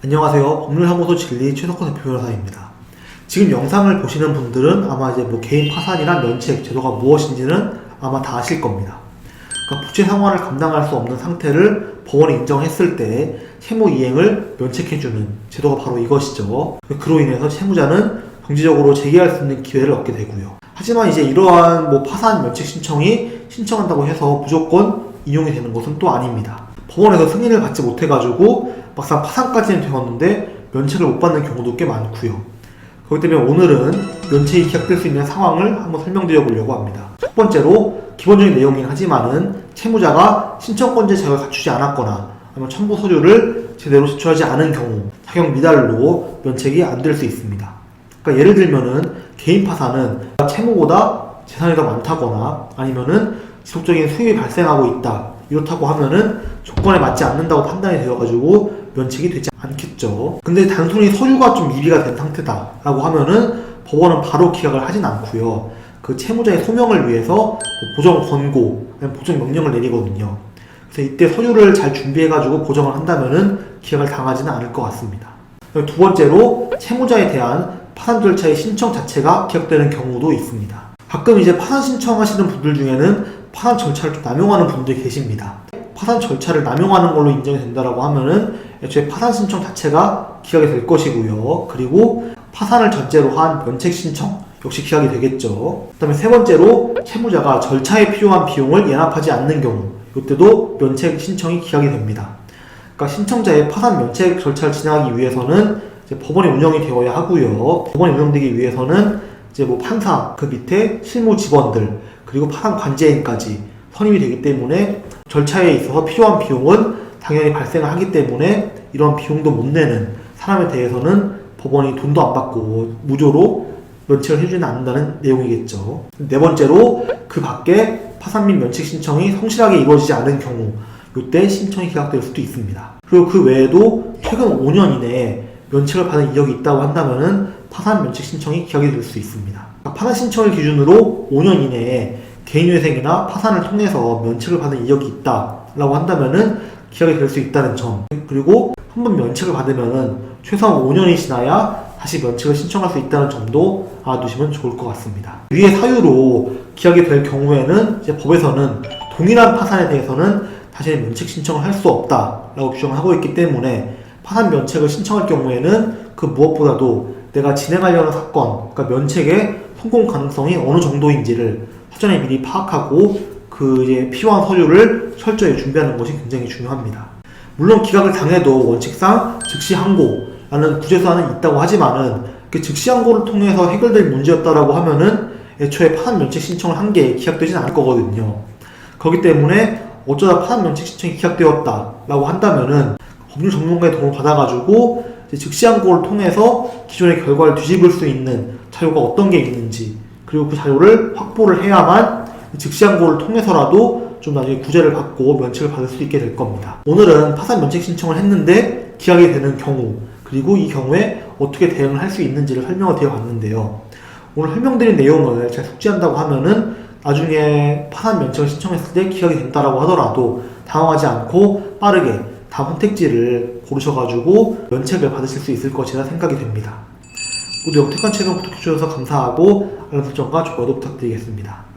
안녕하세요. 법률사무소 진리 최석호 대표 변호사입니다. 지금 영상을 보시는 분들은 아마 이제 개인 파산이나 면책 제도가 무엇인지는 아마 다 아실 겁니다. 그러니까 부채 상환을 감당할 수 없는 상태를 법원이 인정했을 때 채무 이행을 면책해주는 제도가 바로 이것이죠. 그로 인해서 채무자는 정지적으로 재개할 수 있는 기회를 얻게 되고요. 하지만 이제 이러한 파산 면책 신청이 신청한다고 해서 무조건 인용이 되는 것은 또 아닙니다. 법원에서 승인을 받지 못해가지고 막상 파산까지는 되었는데 면책을 못 받는 경우도 꽤 많고요. 그렇기 때문에 오늘은 면책이 기각될 수 있는 상황을 한번 설명드려 보려고 합니다. 첫 번째로 기본적인 내용이긴 하지만은 채무자가 신청권자 자격을 갖추지 않았거나 아니면 첨부 서류를 제대로 제출하지 않은 경우 자격 미달로 면책이 안 될 수 있습니다. 그러니까 예를 들면은 개인 파산은 채무보다 재산이 더 많다거나 아니면은 지속적인 수입이 발생하고 있다 이렇다고 하면은 조건에 맞지 않는다고 판단이 되어가지고 면책이 되지 않겠죠. 근데 단순히 서류가 좀 미비가 된 상태다 라고 하면은 법원은 바로 기각을 하진 않고요. 그 채무자의 소명을 위해서 보정 권고, 보정 명령을 내리거든요. 그래서 이때 서류를 잘 준비해가지고 보정을 한다면은 기각을 당하지는 않을 것 같습니다. 두 번째로 채무자에 대한 파산 절차의 신청 자체가 기각되는 경우도 있습니다. 가끔 이제 파산 신청하시는 분들 중에는 파산 절차를 좀 남용하는 분들이 계십니다. 파산 절차를 남용하는 걸로 인정이 된다라고 하면은 애초에 파산 신청 자체가 기각이 될 것이고요. 그리고 파산을 전제로 한 면책 신청 역시 기각이 되겠죠. 그 다음에 세 번째로 채무자가 절차에 필요한 비용을 연합하지 않는 경우 이때도 면책 신청이 기각이 됩니다. 그러니까 신청자의 파산 면책 절차를 진행하기 위해서는 이제 법원이 운영이 되어야 하고요. 법원이 운영되기 위해서는 이제 판사 그 밑에 실무 직원들 그리고 파산 관제인까지 선임이 되기 때문에 절차에 있어서 필요한 비용은 당연히 발생을 하기 때문에 이런 비용도 못 내는 사람에 대해서는 법원이 돈도 안 받고 무조로 면책을 해주지는 않는다는 내용이겠죠. 네 번째로 그 밖에 파산 및 면책 신청이 성실하게 이루어지지 않은 경우 이때 신청이 기각될 수도 있습니다. 그리고 그 외에도 최근 5년 이내에 면책을 받은 이력이 있다고 한다면은 파산 면책 신청이 기각이 될 수 있습니다. 파산 신청을 기준으로 5년 이내에 개인회생이나 파산을 통해서 면책을 받은 이력이 있다라고 한다면은 기각이 될 수 있다는 점. 그리고 한번 면책을 받으면은 최소한 5년이 지나야 다시 면책을 신청할 수 있다는 점도 알아두시면 좋을 것 같습니다. 위의 사유로 기각이 될 경우에는 이제 법에서는 동일한 파산에 대해서는 다시 면책 신청을 할 수 없다라고 규정을 하고 있기 때문에 파산 면책을 신청할 경우에는 그 무엇보다도 내가 진행하려는 사건, 그러니까 면책의 성공 가능성이 어느 정도인지를 사전에 미리 파악하고 그 이제 필요한 서류를 철저히 준비하는 것이 굉장히 중요합니다. 물론 기각을 당해도 원칙상 즉시 항고라는 구제사안은 있다고 하지만은 그 즉시 항고를 통해서 해결될 문제였다라고 하면은 애초에 파산 면책 신청을 한 게 기각되진 않을 거거든요. 그렇기 때문에 어쩌다 파산 면책 신청이 기각되었다라고 한다면은 법률 전문가의 도움을 받아가지고 즉시 항고를 통해서 기존의 결과를 뒤집을 수 있는 자료가 어떤 게 있는지 그리고 그 자료를 확보를 해야만 즉시 항고를 통해서라도 좀 나중에 구제를 받고 면책을 받을 수 있게 될 겁니다. 오늘은 파산 면책 신청을 했는데 기각이 되는 경우 그리고 이 경우에 어떻게 대응을 할 수 있는지를 설명을 드려 봤는데요. 오늘 설명드린 내용을 잘 숙지한다고 하면은 나중에 파산 면책을 신청했을 때 기각이 된다라고 하더라도 당황하지 않고 빠르게 다음 선택지를 고르셔가지고 면책을 받으실 수 있을 것이라 생각이 됩니다. 모두 영택한 채널 구독해주셔서 감사하고 알람 설정과 좋아요도 부탁드리겠습니다.